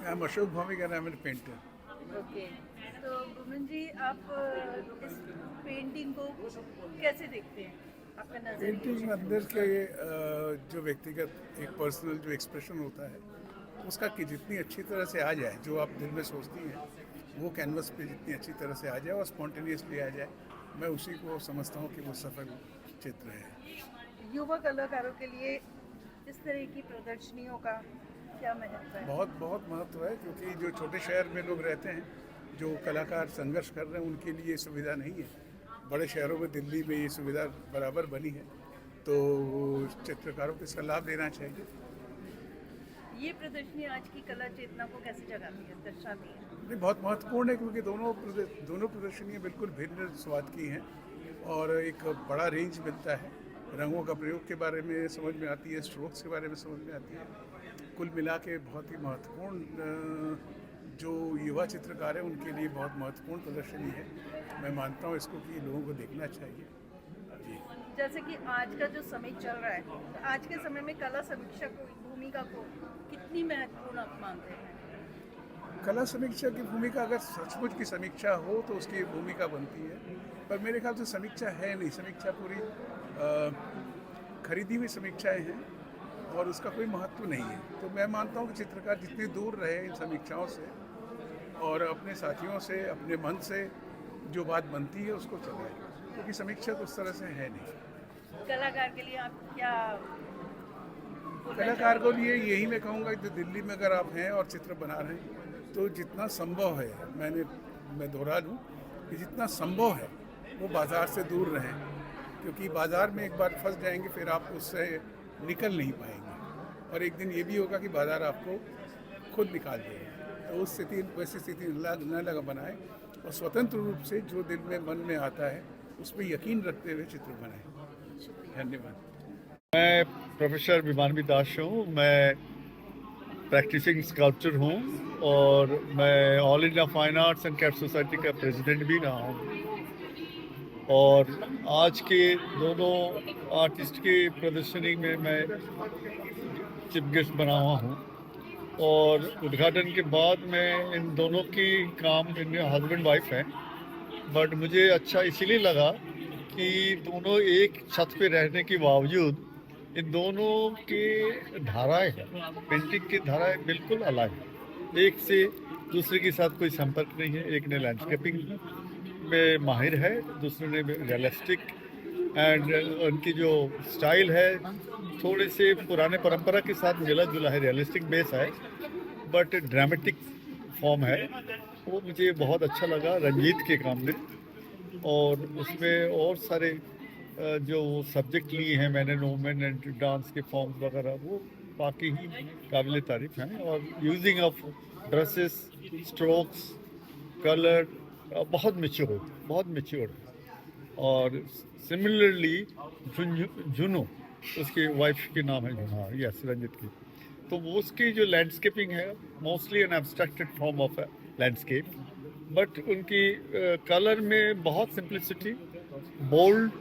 I'm Ashok Bhaumik and I'm a painter. Okay. तो भूमन जी, आप इस पेंटिंग को कैसे देखते हैं? आपका पेंटिंग नज़रिया। अंदर के जो व्यक्तिगत एक पर्सनल जो एक्सप्रेशन होता है उसका कि जितनी अच्छी तरह से आ जाए, जो आप दिल में सोचती हैं वो कैनवस पे जितनी अच्छी तरह से आ जाए और स्पॉन्टेनियसली आ जाए, मैं उसी को समझता हूँ कि वो सफल चित्र है। युवा कलाकारों के लिए इस तरह की प्रदर्शनियों का क्या महत्व है? बहुत बहुत महत्व है, क्योंकि जो छोटे शहर में लोग रहते हैं, जो कलाकार संघर्ष कर रहे हैं, उनके लिए ये सुविधा नहीं है। बड़े शहरों में, दिल्ली में ये सुविधा बराबर बनी है, तो चित्रकारों को इसका लाभ लेना चाहिए। ये प्रदर्शनी आज की कला चेतना को कैसे जगाती है, दर्शाती है? नहीं, बहुत महत्वपूर्ण है, क्योंकि दोनों प्रदर्शनियाँ बिल्कुल भिन्न स्वाद की हैं और एक बड़ा रेंज मिलता है। रंगों का प्रयोग के बारे में समझ में आती है, स्ट्रोक्स के बारे में समझ में आती है। कुल मिला के बहुत ही महत्वपूर्ण, जो युवा चित्रकार हैं उनके लिए बहुत महत्वपूर्ण प्रदर्शनी है। मैं मानता हूँ इसको कि लोगों को देखना चाहिए। जी। जैसे कि आज का जो समय चल रहा है, तो आज के समय में कला समीक्षा को, भूमिका को कितनी महत्वपूर्ण आप मानते हैं? कला समीक्षा की भूमिका, अगर सचमुच की समीक्षा हो तो उसकी भूमिका बनती है, पर मेरे ख्याल से समीक्षा है नहीं। समीक्षा पूरी खरीदी हुई समीक्षाएं हैं और उसका कोई महत्व नहीं है। तो मैं मानता हूँ कि चित्रकार जितनी दूर रहे इन समीक्षाओं से और अपने साथियों से, अपने मन से जो बात बनती है उसको चलाए, क्योंकि समीक्षा तो उस तरह से है नहीं। कलाकार के लिए आप क्या बोलना कलाकार को चाहेंगे? लिए यही मैं कहूँगा कि दिल्ली में अगर आप हैं और चित्र बना रहे हैं, तो जितना संभव है, मैं दोहरा लूँ कि जितना संभव है वो बाज़ार से दूर रहें, क्योंकि बाज़ार में एक बार फंस जाएंगे फिर आप उससे निकल नहीं पाएंगे, और एक दिन ये भी होगा कि बाज़ार आपको खुद निकाल देगा। तो उस स्थिति, वैसी स्थिति न लगा बनाए और स्वतंत्र रूप से जो दिल में, मन में आता है उस पर यकीन रखते हुए चित्र बनाएं। धन्यवाद। मैं प्रोफेसर विमानवी दास हूँ। मैं प्रैक्टिसिंग स्कल्पचर हूँ और मैं All India fine arts and craft society का प्रेसिडेंट भी रहा हूँ। और आज के दोनों आर्टिस्ट की प्रदर्शनी में मैं चीफ गेस्ट बना हुआ हूँ और उद्घाटन के बाद मैं इन दोनों की काम, इन हस्बैंड वाइफ हैं, बट मुझे अच्छा इसीलिए लगा कि दोनों एक छत पे रहने के बावजूद इन दोनों की धाराएं हैं, पेंटिंग की धाराएं बिल्कुल अलग है। एक से दूसरे के साथ कोई संपर्क नहीं है। एक ने लैंडस्केपिंग में माहिर है, दूसरे ने रियलिस्टिक, एंड उनकी जो स्टाइल है थोड़े से पुराने परंपरा के साथ मिला जुला है। रियलिस्टिक बेस है बट ड्रामेटिक फॉर्म है। वो मुझे बहुत अच्छा लगा रंजीत के काम में। और उसमें और सारे जो सब्जेक्ट लिए हैं मैंने, मूवमेंट एंड डांस के फॉर्म्स वगैरह, वो बाकी ही काबिल तारीफ हैं। और using of dresses, strokes, colour बहुत मेच्योर, बहुत मेच्योर। और सिमिलरली जुनू, उसकी वाइफ के नाम है जुनू, यस, रंजित की। तो वो उसकी जो लैंडस्केपिंग है mostly an abstracted form of landscape, but उनकी कलर में बहुत सिंप्लिसिटी, बोल्ड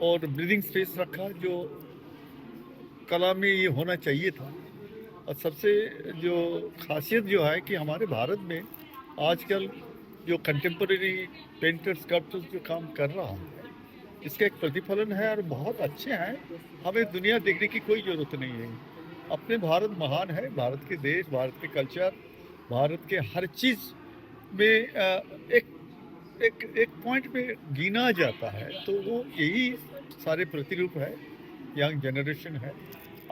और ब्रीदिंग स्पेस रखा, जो कला में ये होना चाहिए था। और सबसे जो खासियत जो है कि हमारे भारत में आजकल जो कंटेम्परेरी पेंटर स्कल्पचर्स जो काम कर रहा है, इसका एक प्रतिफलन है और बहुत अच्छे हैं। हमें दुनिया देखने की कोई ज़रूरत नहीं है। अपने भारत महान है, भारत के देश, भारत के कल्चर, भारत के हर चीज़ में एक एक एक पॉइंट पे गिना जाता है। तो वो यही सारे प्रतिरूप है। यंग जनरेशन है,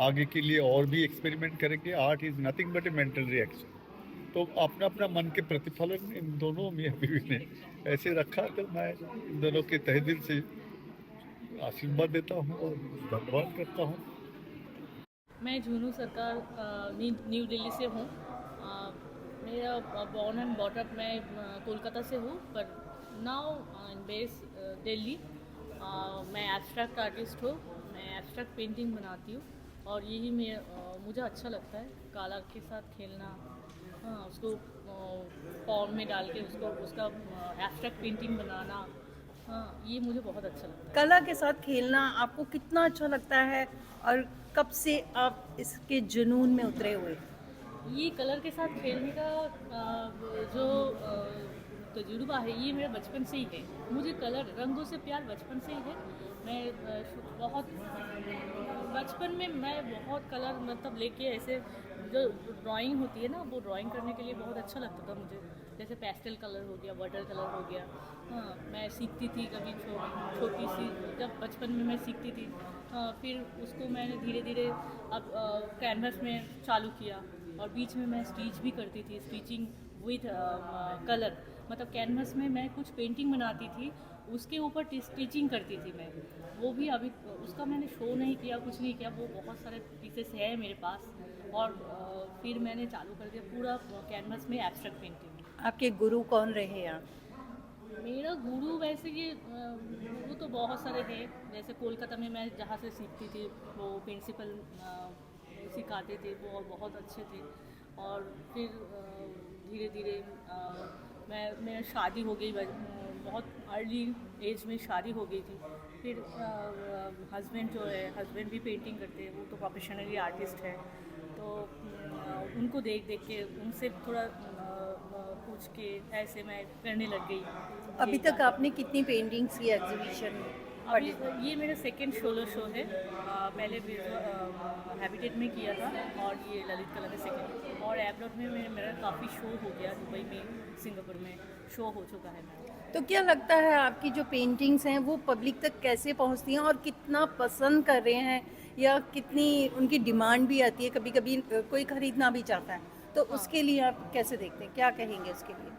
आगे के लिए और भी एक्सपेरिमेंट करेंगे। Art is nothing but A mental reaction. तो अपना अपना मन के प्रतिफलन इन दोनों मियाँ बीवी ने ऐसे रखा। तो मैं इन दोनों के तहे दिल से आशीर्वाद देता हूँ और धन्यवाद करता हूँ। मैं झुनू सरकार न्यू दिल्ली से हूँ। मेरा बॉर्न एंड बॉटअप मैं कोलकाता से हूँ, पर नाउ इन बेस दिल्ली। मैं एब्स्ट्रैक्ट आर्टिस्ट हूँ। मैं एब्स्ट्रैक्ट पेंटिंग बनाती हूँ और यही मुझे अच्छा लगता है, कलर के साथ खेलना। हाँ, उसको फॉर्म में डाल के उसका एब्स्ट्रैक्ट पेंटिंग बनाना। हाँ, ये मुझे बहुत अच्छा लगता है। कला के साथ खेलना आपको कितना अच्छा लगता है और कब से आप इसके जुनून में उतरे हुए? ये कलर के साथ खेलने का जो तजुर्बा है ये मेरा बचपन से ही है। मुझे कलर रंगों से प्यार बचपन से ही है। मैं बहुत बचपन में मैं बहुत कलर मतलब लेके ऐसे जो ड्राइंग होती है ना वो ड्राइंग करने के लिए बहुत अच्छा लगता था मुझे। जैसे पेस्टल कलर हो गया, वाटर कलर हो गया। हाँ, मैं सीखती थी कभी छोटी सी जब बचपन में मैं सीखती थी। फिर उसको मैंने धीरे धीरे अब कैनवस में चालू किया और बीच में मैं स्टिच भी करती थी, स्टिचिंग विथ कलर। मतलब कैनवस में मैं कुछ पेंटिंग बनाती थी, उसके ऊपर स्टिचिंग करती थी मैं। वो भी अभी उसका मैंने शो नहीं किया, कुछ नहीं किया। वो बहुत सारे पीसेस है मेरे पास। और फिर मैंने चालू कर दिया पूरा कैनवस में एब्स्ट्रैक्ट पेंटिंग। आपके गुरु कौन रहे आप? मेरा गुरु वैसे ये गुरु तो बहुत सारे हैं। जैसे कोलकाता में मैं जहाँ से सीखती थी वो प्रिंसिपल सिखाते थे, वो बहुत अच्छे थे। और फिर धीरे धीरे मेरा शादी हो गई, बहुत अर्ली एज में शादी हो गई थी। फिर हस्बैंड जो है, हस्बैंड भी पेंटिंग करते हैं, वो तो प्रोफेशनली आर्टिस्ट है। तो उनको देख देख के उनसे थोड़ा पूछ के ऐसे मैं करने लग गई। अभी तक आपने कितनी पेंटिंग्स की एग्जीबिशन में? अभी ये मेरा सेकंड सोलो शो है। पहले हैबिटेट में किया था और ये ललित कला में सेकंड। और एब्रॉड में मेरा काफ़ी शो हो गया, दुबई में, सिंगापुर में शो हो चुका है मेरा। तो क्या लगता है आपकी जो पेंटिंग्स हैं वो पब्लिक तक कैसे पहुंचती हैं और कितना पसंद कर रहे हैं, या कितनी उनकी डिमांड भी आती है? कभी कभी कोई खरीदना भी चाहता है, तो उसके लिए आप कैसे देखते हैं, क्या कहेंगे उसके लिए?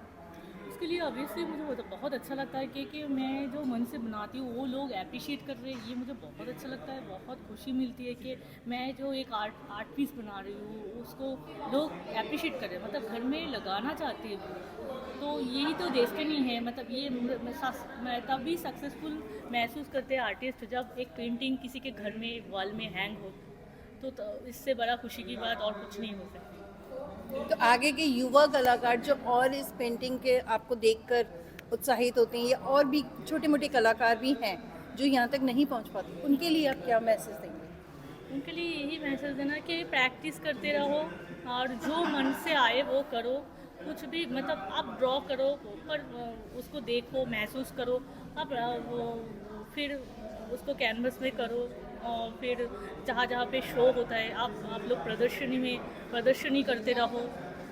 उसके लिए ऑब्वियसली मुझे बहुत अच्छा लगता है कि मैं जो मन से बनाती हूँ वो लोग अप्रिशिएट कर रहे हैं, ये मुझे बहुत अच्छा लगता है। बहुत खुशी मिलती है कि मैं जो एक आर्ट पीस बना रही हूँ उसको लोग अप्रिशिएट कर रहे हैं, मतलब घर में लगाना चाहती है। तो यही तो डेस्टिनी है। मतलब ये मैं तभी सक्सेसफुल महसूस करते हैं आर्टिस्ट जब एक पेंटिंग किसी के घर में वॉल में हैंग हो। तो इससे बड़ा खुशी की बात और कुछ नहीं हो सकती। तो आगे के युवा कलाकार जो और इस पेंटिंग के आपको देखकर उत्साहित होते हैं, या और भी छोटे मोटे कलाकार भी हैं जो यहाँ तक नहीं पहुँच पाते, उनके लिए आप क्या मैसेज देंगे? उनके लिए यही मैसेज देना कि प्रैक्टिस करते रहो और जो मन से आए वो करो। कुछ भी मतलब आप ड्रॉ करो, पर उसको देखो, महसूस करो। आप फिर उसको कैनवस में करो और फिर जहाँ जहाँ पे शो होता है आप लोग प्रदर्शनी करते रहो,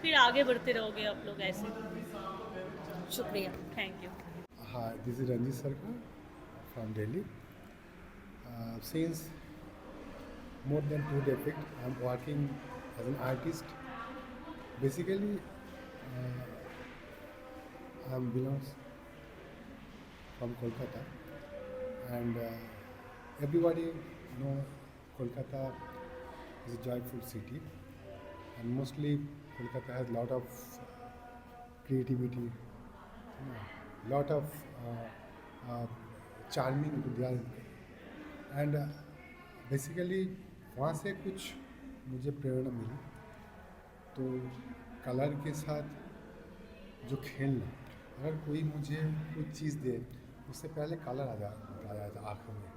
फिर आगे बढ़ते रहोगे आप लोग ऐसे। शुक्रिया। Thank you. Hi, this is Ranjit Sarkar from Delhi. Since more than 2 decades, I'm working as an artist. Basically, I belongs from Kolkata, and everybody know Kolkata is a joyful city, and mostly Kolkata has lot of creativity, lot of charming विद्यालय। And basically वहाँ से कुछ मुझे प्रेरणा मिली। तो colour के साथ जो खेलना, अगर कोई मुझे कोई चीज़ दे उससे पहले कलर आ जाता था आँखों में,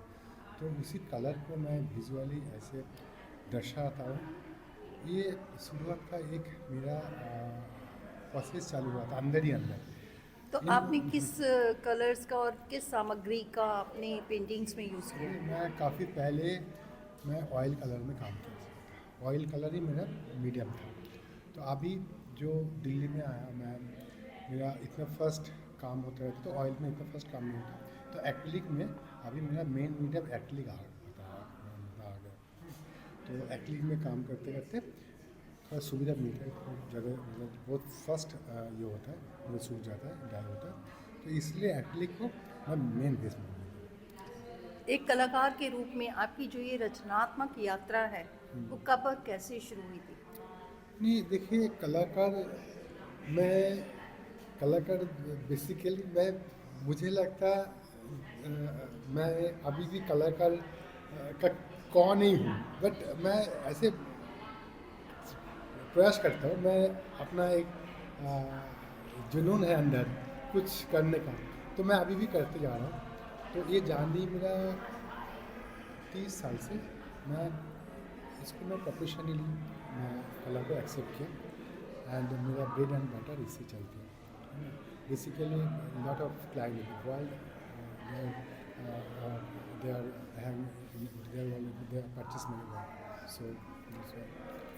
तो उसी कलर को मैं विजुअली ऐसे दर्शाता हूँ। ये शुरुआत का एक मेरा प्रोसेस चालू हुआ था अंदर ही अंदर। तो आपने किस कलर्स का और किस सामग्री का अपने पेंटिंग्स में यूज़ किया? मैं काफ़ी पहले मैं ऑयल कलर में काम करता था। ऑयल कलर ही मेरा मीडियम था। तो अभी जो दिल्ली में आया मैं, मेरा इतना फर्स्ट काम होता है, तो ऑयल में इतना फर्स्ट काम नहीं होता। तो एक्रिलिक में अभी मेरा मेन मीडियम एक्रिलिक आ गया। तो एक्रिलिक में काम करते करते थोड़ा सुविधा मिलता है, जगह मतलब बहुत फर्स्ट ये होता है, मतलब सूख जाता है, डाई होता है। तो इसलिए एक्रिलिक को मैं मेन बेस में एक कलाकार के रूप में आपकी जो ये रचनात्मक यात्रा है वो कब और कैसे शुरू हुई थी? नहीं, देखिए कलाकार बेसिकली मुझे लगता मैं अभी भी कलाकार का कौन नहीं हूँ, बट मैं ऐसे प्रयास करता हूँ। मैं अपना एक जुनून है अंदर कुछ करने का, तो मैं अभी भी करते जा रहा हूँ। तो ये जानी मेरा 30 साल से मैं इसको प्रोफेशनली मैं कला को एक्सेप्ट किया। एंड मेरा ब्रेड एंड बटर इससे चलती है basically lot of client world they are purchase many more. So that's why.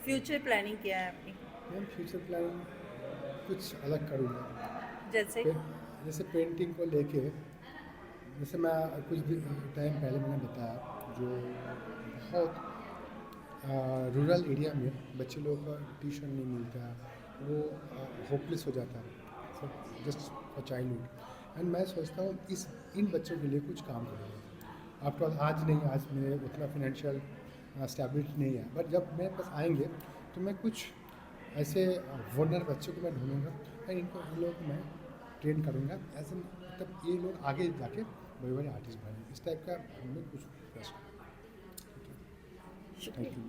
Future planning क्या है आपकी? मैम फ्यूचर प्लान कुछ अलग करूँगा जैसे जैसे पेंटिंग को लेके जैसे मैं कुछ टाइम पहले मैंने बताया जो बहुत रूरल एरिया में बच्चे लोगों का ट्यूशन नहीं मिलता वो होपलेस हो जाता है जस्ट फॉर चाइल्डहुड एंड मैं सोचता हूँ इन बच्चों के लिए कुछ काम करूँगा आफ्टर ऑल आज मेरे उतना फाइनेंशियल स्टेबिलिटी नहीं है बट जब मेरे पास आएंगे तो मैं कुछ ऐसे वनर बच्चों को मैं ढूंढूंगा और इन लोगों को मैं ट्रेन करूँगा ऐसे मतलब ये लोग आगे जाके बड़े बड़े आर्टिस्ट बने इस टाइप का हम लोग कुछ थैंक यू